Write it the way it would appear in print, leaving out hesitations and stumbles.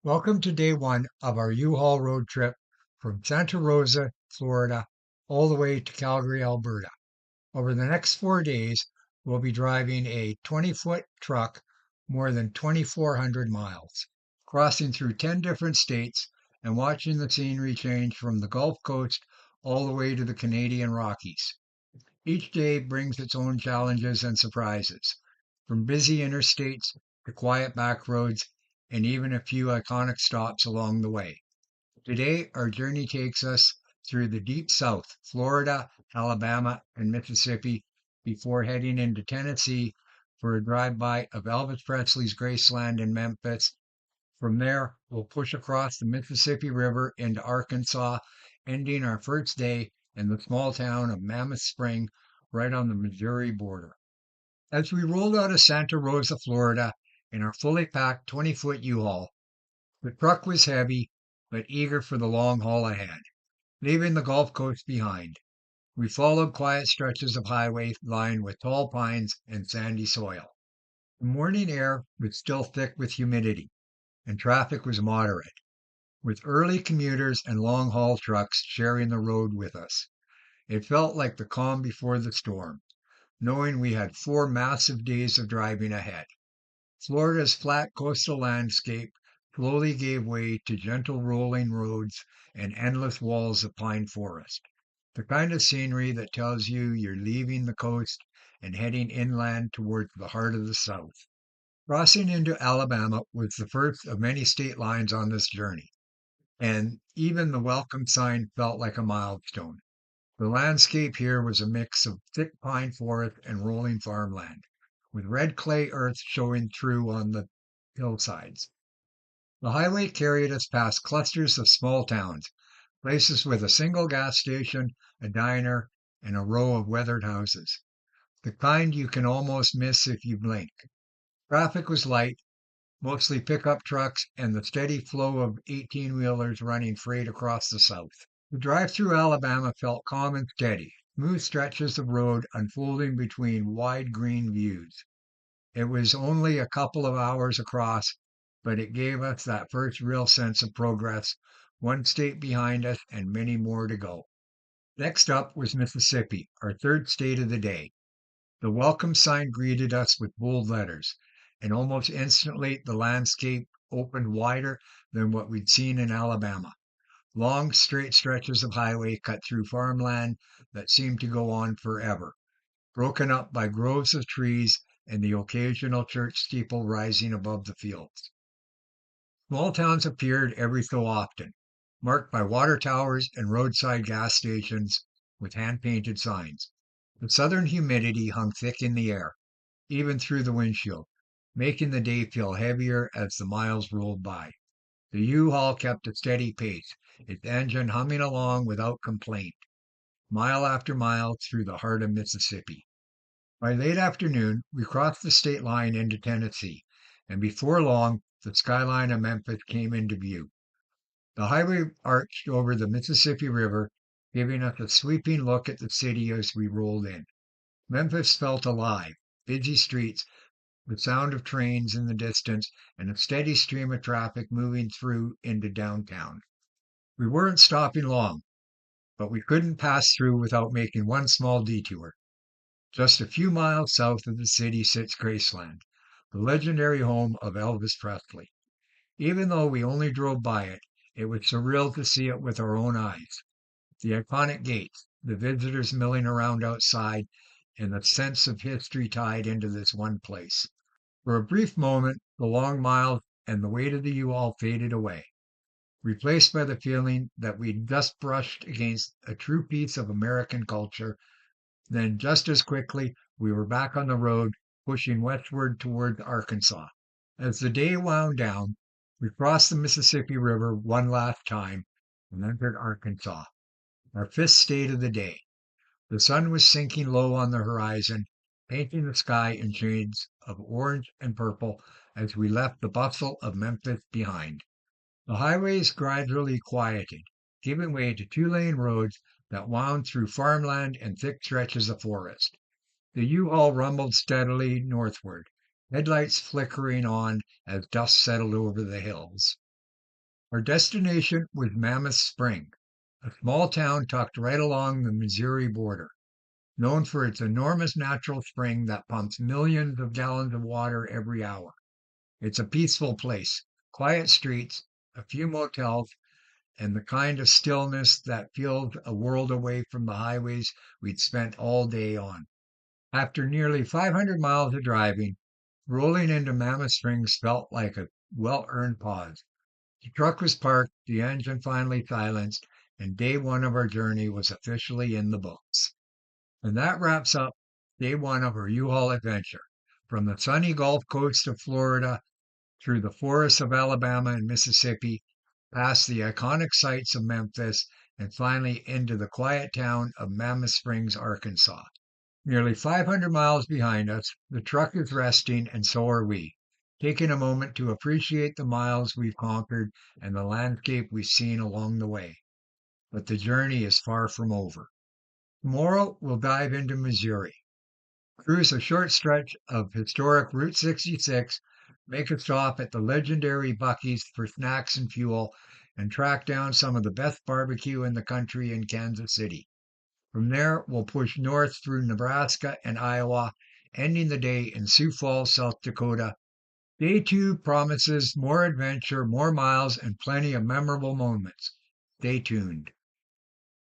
Welcome to day one of our U-Haul road trip from Santa Rosa, Florida, all the way to Calgary, Alberta. Over the next 4 days, we'll be driving a 20-foot truck more than 2,400 miles, crossing through 10 different states and watching the scenery change from the Gulf Coast all the way to the Canadian Rockies. Each day brings its own challenges and surprises, from busy interstates to quiet back roads and even a few iconic stops along the way. Today, our journey takes us through the deep South, Florida, Alabama, and Mississippi, before heading into Tennessee for a drive-by of Elvis Presley's Graceland in Memphis. From there, we'll push across the Mississippi River into Arkansas, ending our first day in the small town of Mammoth Spring, right on the Missouri border. As we rolled out of Santa Rosa, Florida, in our fully packed 20-foot U-Haul, the truck was heavy, but eager for the long haul ahead, leaving the Gulf Coast behind. We followed quiet stretches of highway lined with tall pines and sandy soil. The morning air was still thick with humidity, and traffic was moderate, with early commuters and long-haul trucks sharing the road with us. It felt like the calm before the storm, knowing we had 4 massive days of driving ahead. Florida's flat coastal landscape slowly gave way to gentle rolling roads and endless walls of pine forest, the kind of scenery that tells you you're leaving the coast and heading inland towards the heart of the South. Crossing into Alabama was the first of many state lines on this journey, and even the welcome sign felt like a milestone. The landscape here was a mix of thick pine forest and rolling farmland, with red clay earth showing through on the hillsides. The highway carried us past clusters of small towns, places with a single gas station, a diner, and a row of weathered houses, the kind you can almost miss if you blink. Traffic was light, mostly pickup trucks and the steady flow of 18-wheelers running freight across the South. The drive through Alabama felt calm and steady, smooth stretches of road unfolding between wide green views. It was only a couple of hours across, but it gave us that first real sense of progress, one state behind us and many more to go. Next up was Mississippi, our third state of the day. The welcome sign greeted us with bold letters, and almost instantly the landscape opened wider than what we'd seen in Alabama. Long, straight stretches of highway cut through farmland that seemed to go on forever, broken up by groves of trees and the occasional church steeple rising above the fields. Small towns appeared every so often, marked by water towers and roadside gas stations with hand-painted signs. The southern humidity hung thick in the air, even through the windshield, making the day feel heavier as the miles rolled by. The U-Haul kept a steady pace, its engine humming along without complaint, mile after mile through the heart of Mississippi. By late afternoon, we crossed the state line into Tennessee, and before long, the skyline of Memphis came into view. The highway arched over the Mississippi River, giving us a sweeping look at the city as we rolled in. Memphis felt alive, busy streets, the sound of trains in the distance, and a steady stream of traffic moving through into downtown. We weren't stopping long, but we couldn't pass through without making one small detour. Just a few miles south of the city sits Graceland, the legendary home of Elvis Presley. Even though we only drove by it, it was surreal to see it with our own eyes. The iconic gates, the visitors milling around outside, and the sense of history tied into this one place. For a brief moment, the long miles and the weight of the U-Haul faded away, replaced by the feeling that we'd just brushed against a true piece of American culture. Then, just as quickly, we were back on the road, pushing westward toward Arkansas. As the day wound down, we crossed the Mississippi River one last time and entered Arkansas, our fifth state of the day. The sun was sinking low on the horizon, painting the sky in shades of orange and purple as we left the bustle of Memphis behind. The highways gradually quieted, giving way to two-lane roads that wound through farmland and thick stretches of forest. The U-Haul rumbled steadily northward, headlights flickering on as dust settled over the hills. Our destination was Mammoth Spring, a small town tucked right along the Missouri border, known for its enormous natural spring that pumps millions of gallons of water every hour. It's a peaceful place, quiet streets, a few motels, and the kind of stillness that feels a world away from the highways we'd spent all day on. After nearly 500 miles of driving, rolling into Mammoth Springs felt like a well-earned pause. The truck was parked, the engine finally silenced, and day one of our journey was officially in the books. And that wraps up day one of our U-Haul adventure. From the sunny Gulf Coast of Florida, through the forests of Alabama and Mississippi, past the iconic sights of Memphis, and finally into the quiet town of Mammoth Springs, Arkansas. Nearly 500 miles behind us, the truck is resting, and so are we, taking a moment to appreciate the miles we've conquered and the landscape we've seen along the way. But the journey is far from over. Tomorrow, we'll dive into Missouri, cruise a short stretch of historic Route 66, make a stop at the legendary Buc-ee's for snacks and fuel, and track down some of the best barbecue in the country in Kansas City. From there, we'll push north through Nebraska and Iowa, ending the day in Sioux Falls, South Dakota. Day two promises more adventure, more miles, and plenty of memorable moments. Stay tuned.